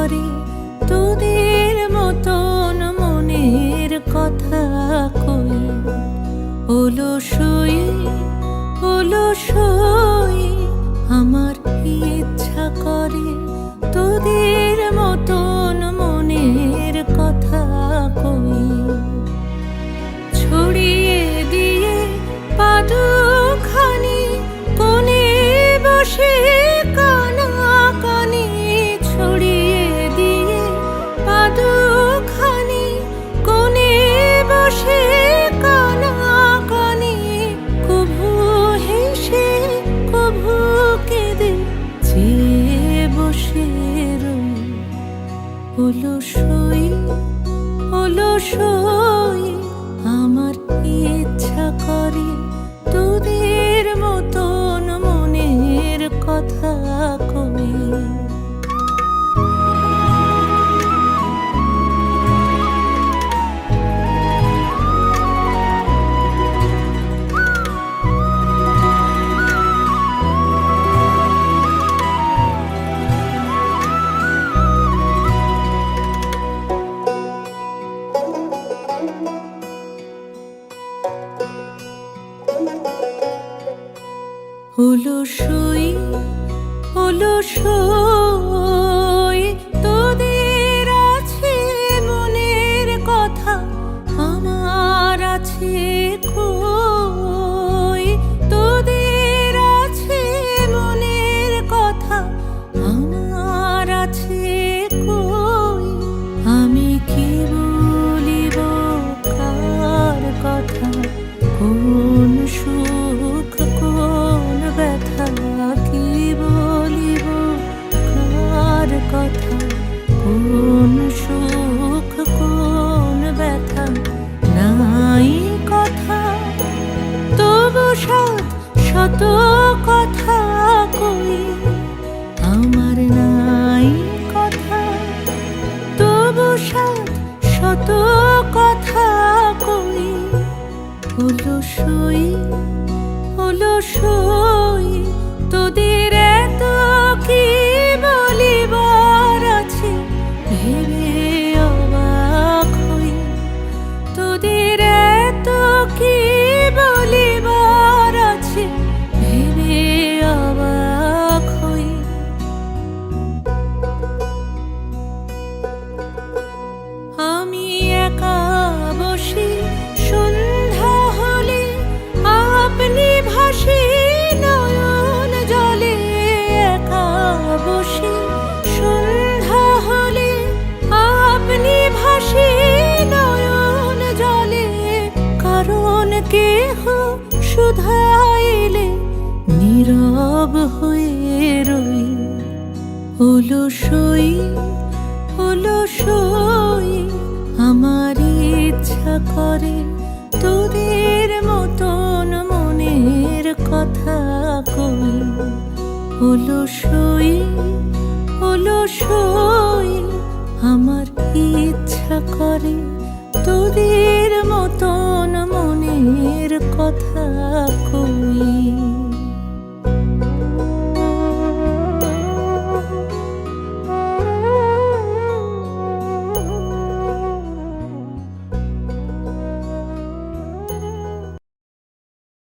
করে তোদের মতন মনের কথা কই। অলসই অলসই আমার ইচ্ছা করে তোদের মতন মনের কথা কই। ছড়িয়ে দিয়ে পাদুখানি কোণে বসে কানাকানি, ছড়িয়ে দিয়ে পাদুখানি কোণে বসে কানাকানি, কভু হেসে কভু কেঁদে চেয়ে বসে রই। অলসই অলসই আমার ইচ্ছা করে তোদের মতন মনের কথা কই। অলসই অলসই তোদের আছে মনের কথা, আমার আছে কই। তোদের আছে মনের কথা, আমার আছে কই। আমি কি বলিব কার কথা, কোন সুখ কোন ব্যথা, কি বলিব কার কথা, কোন সুখ কোন ব্যথা। নাই কথা তবু শত কথা কই, আমার নাই কথা তবু শত কথা কই। অলসই অলসই তোদের এত কি বলিবার আছে, ভেবে অবাক হই। তোদের এত কি বলিবার আছে, ভেবে অবাক হই। আমি একা বসি সন্ধ্যা হলে, আপনি ভাসি নয়ন জলে। একা বসি সন্ধ্যা হলে, আপনি ভাসি নয়ন জলে। কারণ কেহ শুধাইলে নীরব হয়ে রই। অলসই অলসই আমার ইচ্ছা করে তোদের মতন মনের কথা কই। অলসই অলসই আমার ইচ্ছা করে তোদের মতন মনের কথা কই।